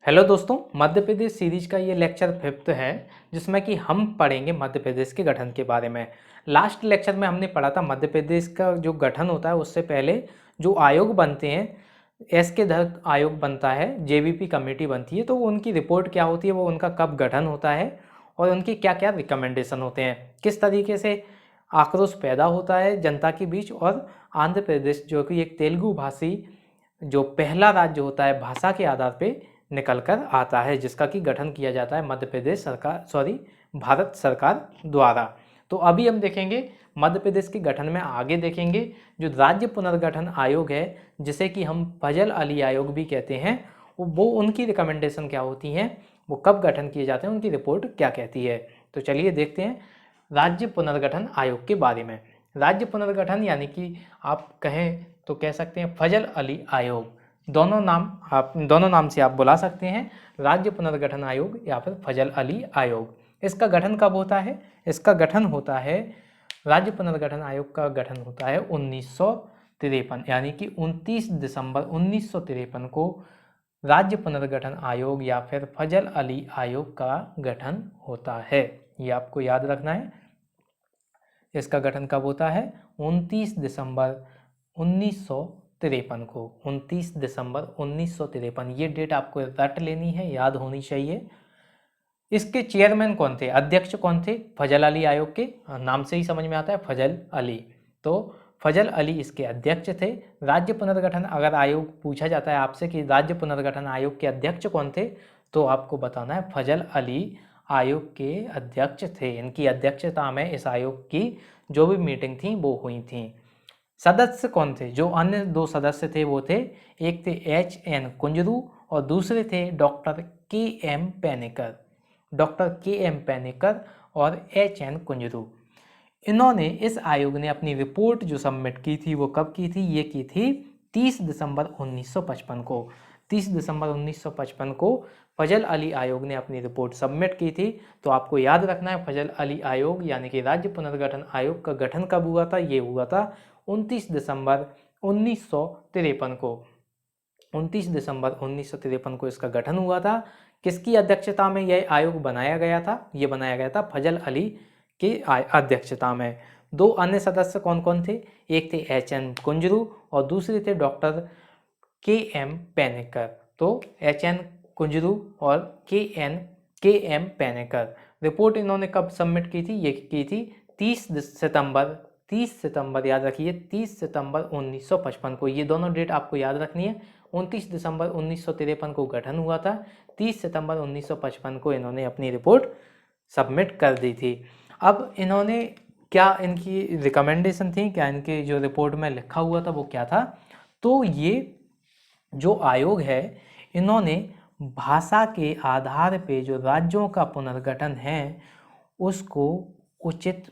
Hello दोस्तों, Madhya Pradesh series का ये लेक्चर 5th है जिसमें कि हम पढ़ेंगे मध्य प्रदेश के गठन के बारे में। लास्ट लेक्चर में हमने पढ़ा था मध्य प्रदेश का जो गठन होता है उससे पहले जो आयोग बनते हैं, एस के धर आयोग बनता है, जेवीपी कमेटी बनती है, तो उनकी रिपोर्ट क्या होती है, वो उनका कब गठन होता है और उनके क्या क्या रिकमेंडेशन होते हैं, किस तरीके से आक्रोश पैदा होता है जनता के बीच। और आंध्र प्रदेश जो कि एक तेलुगु भाषी जो पहला राज्य होता है भाषा के आधार पे निकल कर आता है, जिसका कि गठन किया जाता है मध्य प्रदेश सरकार भारत सरकार द्वारा। तो अभी हम देखेंगे मध्य प्रदेश के गठन में आगे देखेंगे जो राज्य पुनर्गठन आयोग है, जिसे कि हम फजल अली आयोग भी कहते हैं, वो उनकी रिकमेंडेशन क्या होती हैं, वो कब गठन किए जाते हैं, उनकी रिपोर्ट क्या कहती है। तो चलिए देखते हैं राज्य पुनर्गठन आयोग के बारे में। राज्य पुनर्गठन यानी कि आप कहें तो कह सकते हैं फजल अली आयोग, दोनों नाम से आप बुला सकते हैं, राज्य पुनर्गठन आयोग या फिर फजल अली आयोग। इसका गठन कब होता है? इसका गठन होता है, राज्य पुनर्गठन आयोग का गठन होता है 1953, यानी कि 29 दिसंबर 1953 को राज्य पुनर्गठन आयोग या फिर फजल अली आयोग का गठन होता है। ये आपको याद रखना है। इसका गठन कब होता है? 29 दिसंबर 1953 को। 29 दिसंबर 1953, ये डेट आपको रट लेनी है, याद होनी चाहिए। इसके चेयरमैन कौन थे, अध्यक्ष कौन थे? फजल अली आयोग के, नाम से ही समझ में आता है फजल अली, तो फजल अली इसके अध्यक्ष थे। राज्य पुनर्गठन अगर आयोग पूछा जाता है आपसे कि राज्य पुनर्गठन आयोग के अध्यक्ष कौन थे, तो आपको बताना है फजल अली आयोग के अध्यक्ष थे। इनकी अध्यक्षता में इस आयोग की जो भी मीटिंग थी वो हुई थी। सदस्य कौन थे? जो अन्य दो सदस्य थे वो थे, एक थे HN कुंजरू और दूसरे थे doctor KM Penekar. Doctor KM Penekar और HN कुंजरू, इन्होंने इस आयोग ने अपनी रिपोर्ट जो सबमिट की थी वो कब की थी? ये की थी 30 दिसंबर 1955 को। 30 दिसंबर 1955 को फजल अली आयोग ने अपनी रिपोर्ट सबमिट की थी। तो आपको याद रखना है फजल अली आयोग यानी कि राज्य पुनर्गठन आयोग का गठन कब हुआ था? ये हुआ था 29 दिसंबर 1953 को। 29 दिसंबर 1953 को इसका गठन हुआ था। किसकी अध्यक्षता में यह आयोग बनाया गया था? ये बनाया गया था फजल अली की अध्यक्षता में। दो अन्य सदस्य कौन कौन थे? एक थे HN कुंजरू और दूसरे थे डॉक्टर KM पेनेकर। तो HN कुंजरू और KM पेनेकर। रिपोर्ट इन्होंने कब सबमिट की थी? ये की थी 30 सितंबर, याद रखिए 30 सितंबर 1955 को। ये दोनों डेट आपको याद रखनी है। 29 दिसंबर 1953 को गठन हुआ था, 30 सितंबर 1955 को इन्होंने अपनी रिपोर्ट सबमिट कर दी थी। अब इन्होंने क्या, इनकी रिकमेंडेशन थी क्या, इनके जो रिपोर्ट में लिखा हुआ था वो क्या था? तो ये जो आयोग है, इन्होंने भाषा के आधार पे जो राज्यों का पुनर्गठन है उसको उचित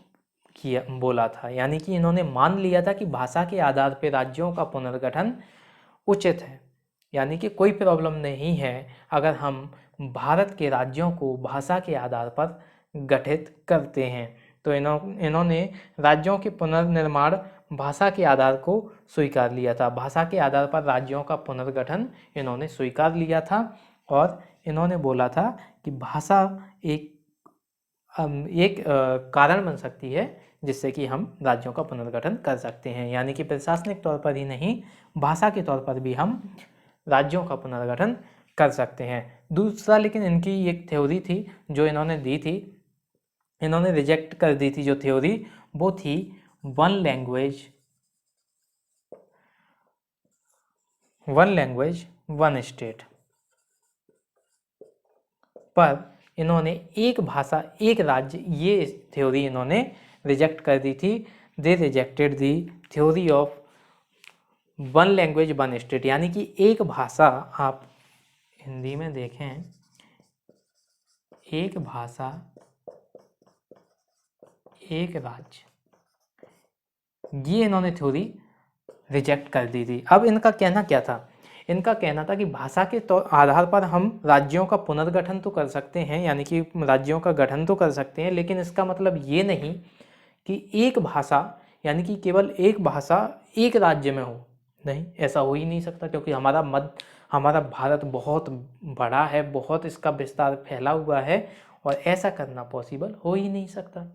किया बोला था। यानी कि इन्होंने मान लिया था कि भाषा के आधार पे राज्यों का पुनर्गठन उचित है, यानी कि कोई प्रॉब्लम नहीं है अगर हम भारत के राज्यों को भाषा के आधार पर गठित करते हैं। तो इन्होंने राज्यों के पुनर्निर्माण भाषा के आधार को स्वीकार लिया था। भाषा के आधार पर राज्यों का पुनर्गठन इन्होंने स्वीकार लिया था और इन्होंने बोला था कि भाषा एक कारण बन सकती है जिससे कि हम राज्यों का पुनर्गठन कर सकते हैं। यानी कि प्रशासनिक तौर पर ही नहीं, भाषा के तौर पर भी हम राज्यों का पुनर्गठन कर सकते हैं। दूसरा, लेकिन इनकी एक थ्योरी थी जो इन्होंने दी थी, इन्होंने रिजेक्ट कर दी थी जो थ्योरी, वो थी वन लैंग्वेज वन स्टेट। पर इन्होंने एक भाषा एक राज्य, ये थ्योरी इन्होंने रिजेक्ट कर दी थी। They rejected the theory of one language one state, यानी कि एक भाषा, आप हिंदी में देखें, एक भाषा एक राज्य, ये इन्होंने थ्योरी रिजेक्ट कर दी थी। अब इनका कहना क्या था? इनका कहना था कि भाषा के आधार पर हम राज्यों का पुनर्गठन तो कर सकते हैं, यानी कि राज्यों का गठन तो कर सकते हैं, लेकिन इसका मतलब ये नहीं कि एक भाषा, यानी कि केवल एक भाषा एक राज्य में हो। नहीं, ऐसा हो ही नहीं सकता, क्योंकि हमारा भारत बहुत बड़ा है, बहुत इसका विस्तार फैला हुआ है, और ऐसा करना पॉसिबल हो ही नहीं सकता।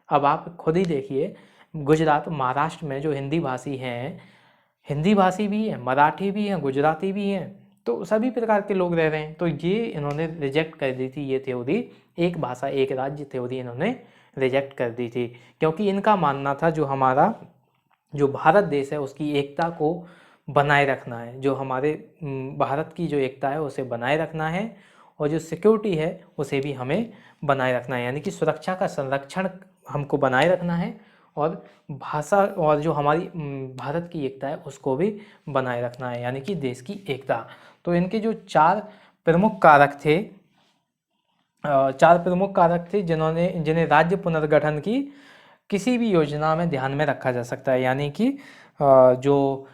अब आप खुद ही देखिए, गुजरात, महाराष्ट्र में जो हिंदी भाषी हैं, हिंदी भाषी भी हैं, मराठी भी हैं, गुजराती भी हैं, तो सभी प्रकार के लोग रह रहे हैं। तो ये इन्होंने रिजेक्ट कर दी थी, ये थ्योरी, एक भाषा एक राज्य थ्योरी इन्होंने रिजेक्ट कर दी थी, क्योंकि इनका मानना था जो भारत देश है उसकी एकता को बनाए रखना है, जो हमारे भारत की जो एकता है उसे बनाए रखना है, और जो सिक्योरिटी है उसे भी हमें बनाए रखना है, यानी कि सुरक्षा का संरक्षण हमको बनाए रखना है, और भाषा और जो हमारी भारत की एकता है उसको भी बनाए रखना है, यानी कि देश की एकता। तो इनके जो चार प्रमुख कारक थे, जिन्हें राज्य पुनर्गठन की किसी भी योजना में ध्यान में रखा जा सकता है, यानी कि जो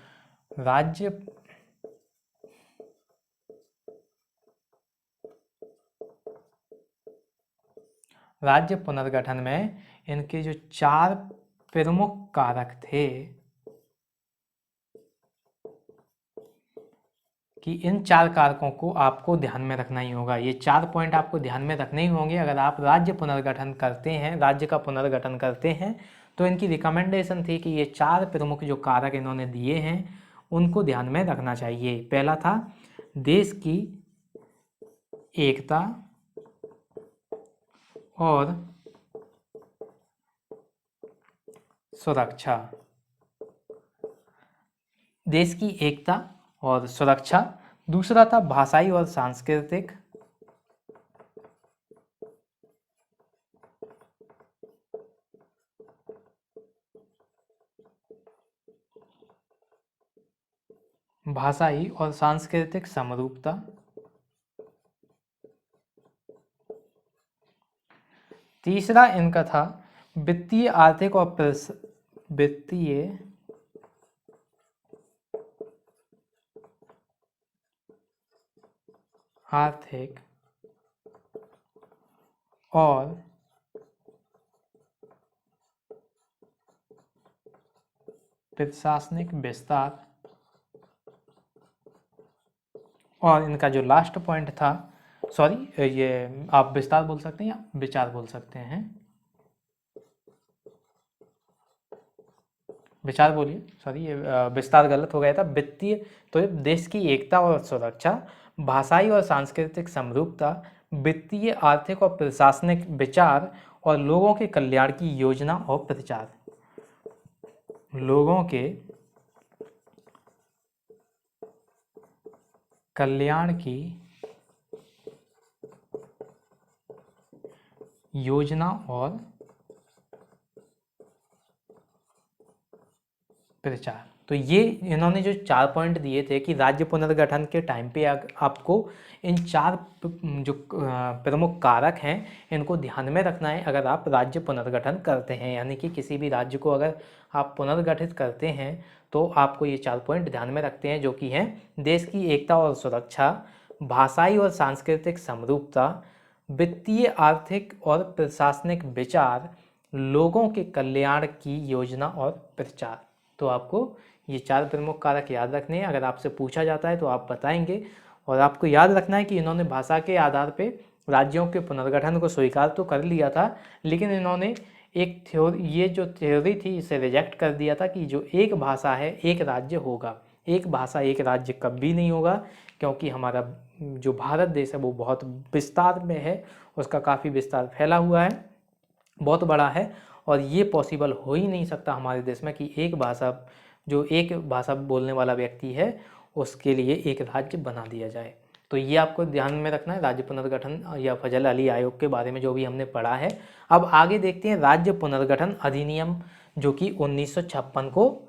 राज्य पुनर्गठन में इनके जो चार प्रमुख कारक थे, कि इन चार कारकों को आपको ध्यान में रखना ही होगा। ये 4 पॉइंट आपको ध्यान में रखने ही होंगे अगर आप राज्य पुनर्गठन करते हैं, राज्य का पुनर्गठन करते हैं। तो इनकी रिकमेंडेशन थी कि ये 4 प्रमुख जो कारक इन्होंने दिए हैं उनको ध्यान में रखना चाहिए। पहला था देश की एकता और सुरक्षा, देश की एकता और सुरक्षा। दूसरा था भाषाई और सांस्कृतिक, भाषाई और सांस्कृतिक समरूपता। तीसरा इनका था वित्तीय आर्थिक और प्रशासनिक विस्तार। और इनका जो लास्ट पॉइंट था, सॉरी, ये आप विस्तार बोल सकते हैं या विचार बोल सकते हैं, विचार बोलिए, सॉरी ये विस्तार गलत हो गया था। वित्तीय, तो देश की एकता और सुरक्षा, भाषाई और सांस्कृतिक समरूपता, वित्तीय आर्थिक और प्रशासनिक विचार, और लोगों के कल्याण की योजना और प्रचार। लोगों के कल्याण की योजना और प्रचार। तो ये इन्होंने जो 4 पॉइंट दिए थे कि राज्य पुनर्गठन के टाइम पे आपको इन 4 जो प्रमुख कारक हैं इनको ध्यान में रखना है अगर आप राज्य पुनर्गठन करते हैं, यानी कि किसी भी राज्य को अगर आप पुनर्गठित करते हैं तो आपको ये 4 पॉइंट ध्यान में रखते हैं, जो कि हैं देश की एकता और सुरक्षा, भाषाई और सांस्कृतिक समरूपता, वित्तीय आर्थिक और प्रशासनिक विचार, लोगों के कल्याण की योजना और प्रचार। तो आपको ये 4 प्रमुख कारक याद रखने हैं। अगर आपसे पूछा जाता है तो आप बताएंगे, और आपको याद रखना है कि इन्होंने भाषा के आधार पे राज्यों के पुनर्गठन को स्वीकार तो कर लिया था, लेकिन इन्होंने एक ये जो थ्योरी थी इसे रिजेक्ट कर दिया था कि जो एक भाषा है एक राज्य होगा, एक भाषा एक राज्य कभी नहीं होगा, क्योंकि हमारा जो भारत देश है वो बहुत विस्तार में है, उसका काफ़ी विस्तार फैला हुआ है, बहुत बड़ा है, और ये पॉसिबल हो ही नहीं सकता हमारे देश में कि एक भाषा बोलने वाला व्यक्ति है उसके लिए एक राज्य बना दिया जाए। तो ये आपको ध्यान में रखना है राज्य पुनर्गठन या फजल अली आयोग के बारे में जो भी हमने पढ़ा है। अब आगे देखते हैं राज्य पुनर्गठन अधिनियम, जो कि 1956 को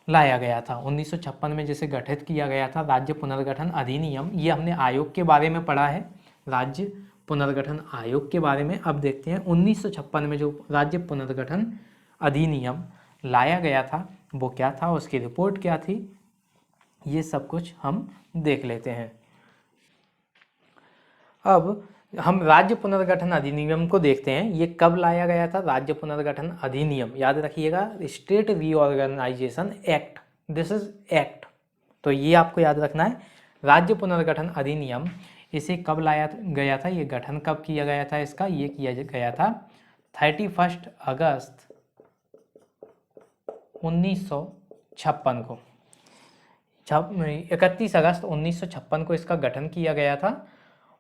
लाया गया था। 1956 में जिसे गठित किया गया था राज्य पुनर्गठन अधिनियम, ये हमने आयोग के बारे में पढ़ा है, राज्य पुनर्गठन आयोग के बारे में। अब देखते हैं 1956 में जो राज्य पुनर्गठन अधिनियम लाया गया था वो क्या था, उसकी रिपोर्ट क्या थी, ये सब कुछ हम देख लेते हैं। अब हम राज्य पुनर्गठन अधिनियम को देखते हैं, ये कब लाया गया था। राज्य पुनर्गठन अधिनियम याद रखिएगा, state reorganisation act this is act. तो ये आपको याद रखना है। राज्य पुनर्गठन अधिनियम, इसे कब लाया गया था, ये गठन कब किया गया था इसका, ये किया गया था 31 अगस्त 1956 को। 31 अगस्त 1956 को इसका गठन किया गया था।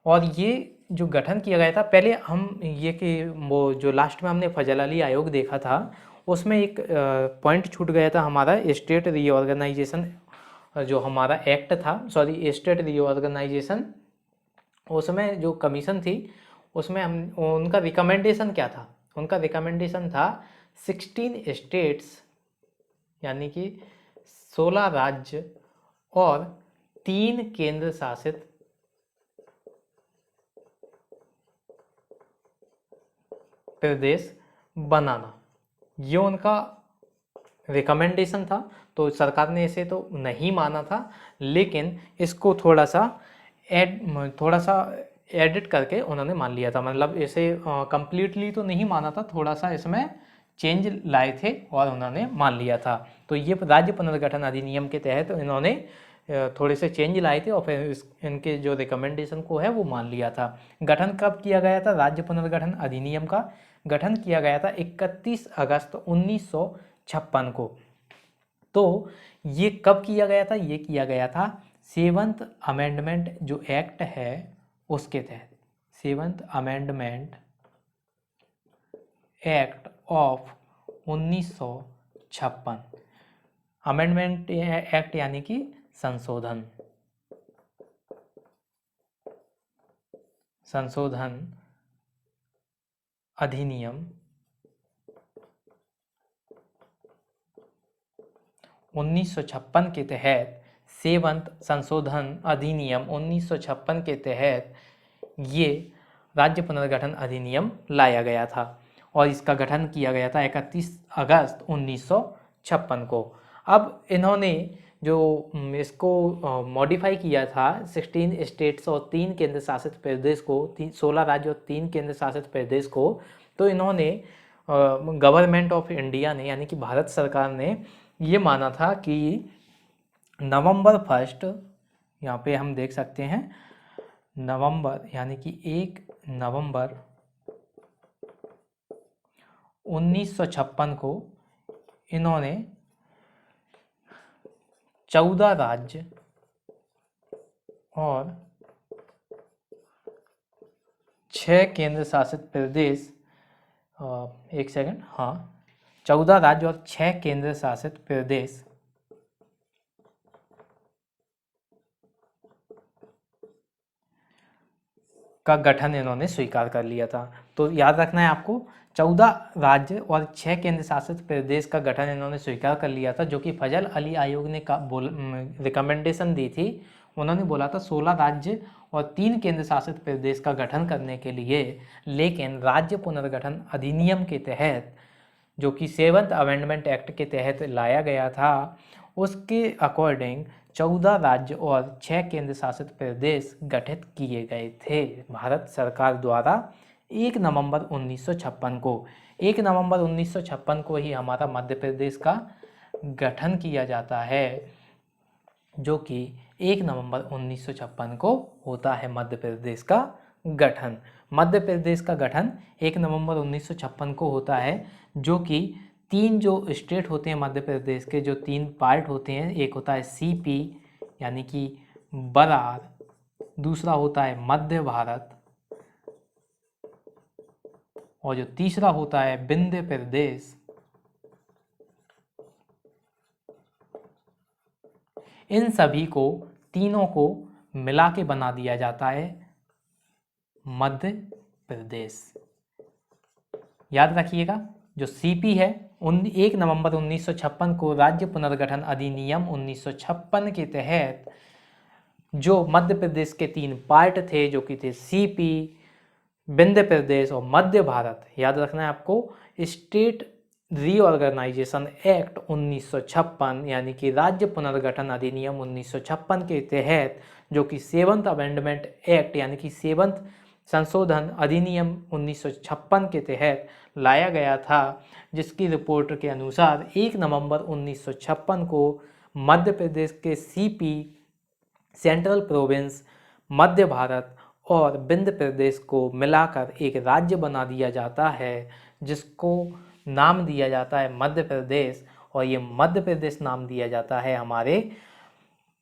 और ये जो गठन किया गया था, पहले हम ये कि वो जो लास्ट में हमने फजल अली आयोग देखा था, उसमें एक पॉइंट छूट गया था हमारा, स्टेट रीऑर्गेनाइजेशन जो हमारा एक्ट था, सॉरी स्टेट रीऑर्गेनाइजेशन, उसमें जो कमीशन थी उसमें हम उनका रिकमेंडेशन क्या था, उनका रिकमेंडेशन था 16 स्टेट्स यानी कि 16 राज्य और 3 केंद्र शासित प्रदेश बनाना, ये उनका रिकमेंडेशन था। तो सरकार ने इसे तो नहीं माना था, लेकिन इसको थोड़ा सा एडिट करके उन्होंने मान लिया था। मतलब इसे कंप्लीटली तो नहीं माना था, थोड़ा सा इसमें चेंज लाए थे और उन्होंने मान लिया था। तो ये राज्य पुनर्गठन अधिनियम के तहत इन्होंने थोड़े से चेंज लाए थे और फिर इनके जो रिकमेंडेशन को है वो मान लिया था। गठन कब किया गया था, राज्य पुनर्गठन अधिनियम का गठन किया गया था 31 अगस्त 1956 को। तो ये कब किया गया था, ये किया गया था 7th अमेंडमेंट जो एक्ट है उसके तहत, 7th amendment act of 1956। Amendment act यानी कि संशोधन अधिनियम 1956 के तहत, 7th संशोधन अधिनियम 1956 के तहत ये राज्य पुनर्गठन अधिनियम लाया गया था और इसका गठन किया गया था 31 अगस्त 1956 को। अब इन्होंने जो इसको मॉडिफाई किया था 16 स्टेट्स और 3 केंद्र शासित प्रदेश को, 16 राज्य और 3 केंद्र शासित प्रदेश को, तो इन्होंने गवर्नमेंट ऑफ इंडिया ने यानी कि भारत सरकार ने ये माना था कि नवंबर 1, यहाँ पे हम देख सकते हैं नवंबर यानी कि 1 नवंबर 1956 को इन्होंने 14 राज्य और 6 केंद्र शासित प्रदेश, एक सेकंड, हाँ 14 राज्य और 6 केंद्र शासित प्रदेश का गठन इन्होंने स्वीकार कर लिया था। तो याद रखना है आपको, 14 राज्य और 6 केंद्र शासित प्रदेश का गठन इन्होंने स्वीकार कर लिया था, जो कि फजल अली आयोग ने रिकमेंडेशन दी थी। उन्होंने बोला था 16 राज्य और 3 केंद्र शासित प्रदेश का गठन करने के लिए, लेकिन राज्य पुनर्गठन अधिनियम के तहत जो कि 7th अमेंडमेंट एक्ट के तहत लाया गया था, उसके अकॉर्डिंग 14 राज्य और 6 केंद्र शासित प्रदेश गठित किए गए थे भारत सरकार द्वारा 1 नवंबर 1956 को। 1 नवंबर 1956 को ही हमारा मध्य प्रदेश का गठन किया जाता है, जो कि 1 नवंबर 1956 को होता है मध्य प्रदेश का गठन। मध्य प्रदेश का गठन 1 नवंबर 1956 को होता है, जो कि 3 जो स्टेट होते हैं मध्य प्रदेश के, जो 3 पार्ट होते हैं, एक होता है सीपी यानी कि बरार, दूसरा होता है मध्य भारत और जो तीसरा होता है विंध्य प्रदेश। इन सभी को, तीनों को मिला के बना दिया जाता है मध्य प्रदेश। याद रखिएगा, जो सीपी है 1 नवंबर 1956 को राज्य पुनर्गठन अधिनियम 1956 के तहत जो मध्य प्रदेश के 3 पार्ट थे, जो कि थे सीपी, विंध्य प्रदेश और मध्य भारत, याद रखना है आपको, स्टेट रीऑर्गेनाइजेशन एक्ट 1956 यानी कि राज्य पुनर्गठन अधिनियम 1956 के तहत, जो कि 7th अमेंडमेंट एक्ट यानी कि 7th संशोधन अधिनियम 1956 के तहत लाया गया था, जिसकी रिपोर्ट के अनुसार 1 नवंबर 1956 को मध्य प्रदेश के सीपी, सेंट्रल प्रोविंस, मध्य भारत और विंध्य प्रदेश को मिलाकर एक राज्य बना दिया जाता है जिसको नाम दिया जाता है मध्य प्रदेश। और ये मध्य प्रदेश नाम दिया जाता है हमारे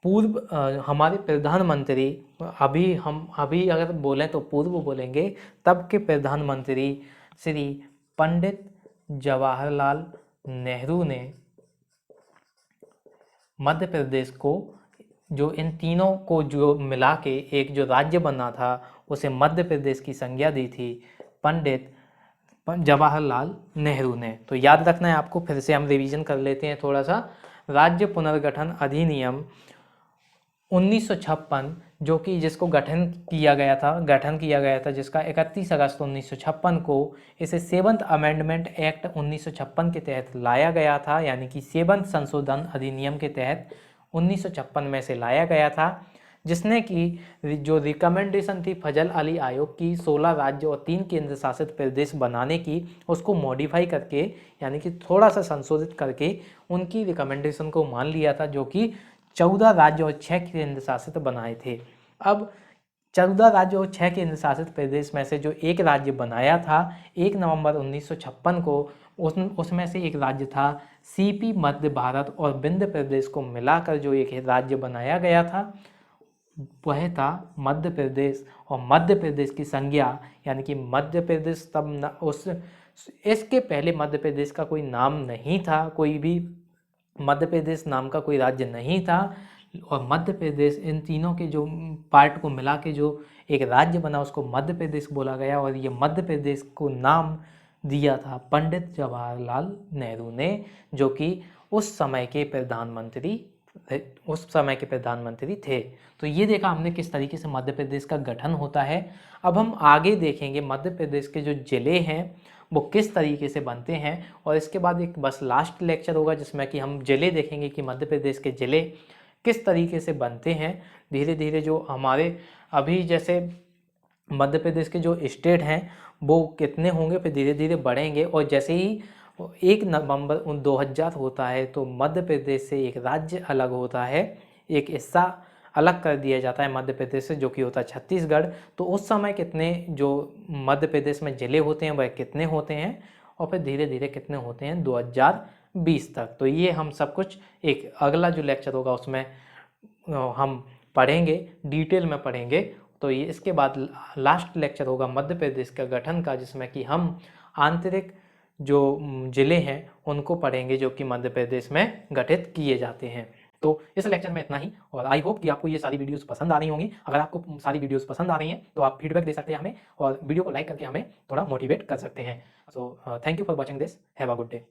प्रधानमंत्री, अभी अगर बोलें तो पूर्व बोलेंगे, तब के प्रधानमंत्री श्री पंडित जवाहरलाल नेहरू ने मध्य प्रदेश को, जो इन तीनों को जो मिला के एक जो राज्य बना था उसे मध्य प्रदेश की संज्ञा दी थी पंडित जवाहरलाल नेहरू ने। तो याद रखना है आपको, फिर से हम रिवीजन कर लेते हैं थोड़ा सा। राज्य पुनर्गठन अधिनियम 1956, जो कि जिसको गठन किया गया था जिसका 31 अगस्त 1956 को इसे 7th अमेंडमेंट एक्ट 1956 के तहत लाया गया था, यानी कि 7th संशोधन अधिनियम के तहत 1956 में से लाया गया था, जिसने कि जो रिकमेंडेशन थी फजल अली आयोग की 16 राज्य और 3 केंद्र शासित प्रदेश बनाने की, उसको मॉडिफाई करके यानी कि थोड़ा सा संशोधित करके उनकी रिकमेंडेशन को मान लिया था, जो कि 14 राज्य और 6 केंद्र शासित बनाए थे। अब 14 राज्य और 6 केंद्र शासित प्रदेश में से जो एक राज्य बनाया था 1 नवंबर 1956 को, उसमें से एक राज्य था सीपी, मध्य भारत और विंध्य प्रदेश को मिलाकर जो एक राज्य बनाया गया था वह था मध्य प्रदेश। और मध्य प्रदेश की संज्ञा यानी कि मध्य प्रदेश इसके पहले मध्य प्रदेश का कोई नाम नहीं था, कोई भी मध्य प्रदेश नाम का कोई राज्य नहीं था। और मध्य प्रदेश इन तीनों के जो पार्ट को मिला के जो एक राज्य बना उसको मध्य प्रदेश बोला गया। और ये मध्य प्रदेश को नाम दिया था पंडित जवाहरलाल नेहरू ने, जो कि उस समय के प्रधानमंत्री थे। तो ये देखा हमने किस तरीके से मध्य प्रदेश का गठन होता है। अब हम आगे देखेंगे मध्य प्रदेश के जो जिले हैं वो किस तरीके से बनते हैं, और इसके बाद एक बस लास्ट लेक्चर होगा जिसमें कि हम जिले देखेंगे कि मध्य प्रदेश के जिले किस तरीके से बनते हैं। धीरे धीरे जो हमारे अभी जैसे मध्य प्रदेश के जो स्टेट हैं वो कितने होंगे, फिर धीरे धीरे बढ़ेंगे। और जैसे ही 1 नवंबर 2000 होता है तो मध्य प्रदेश से एक राज्य अलग होता है, एक हिस्सा अलग कर दिया जाता है मध्य प्रदेश से, जो कि होता है छत्तीसगढ़। तो उस समय कितने जो मध्य प्रदेश में जिले होते हैं वह कितने होते हैं, और फिर धीरे धीरे कितने होते हैं 2020 तक। तो ये हम सब कुछ एक अगला जो लेक्चर होगा उसमें हम पढ़ेंगे, डिटेल में पढ़ेंगे। तो ये इसके बाद लास्ट लेक्चर होगा मध्य प्रदेश का गठन का, जिसमें कि हम आंतरिक जो जिले हैं उनको पढ़ेंगे जो कि मध्य प्रदेश में गठित किए जाते हैं। तो इस लेक्चर में इतना ही, और आई होप कि आपको ये सारी वीडियोस पसंद आ रही होंगी। अगर आपको सारी वीडियोस पसंद आ रही हैं तो आप फीडबैक दे सकते हैं हमें, और वीडियो को लाइक करके हमें थोड़ा मोटिवेट कर सकते हैं। So thank you for watching this, have a good day.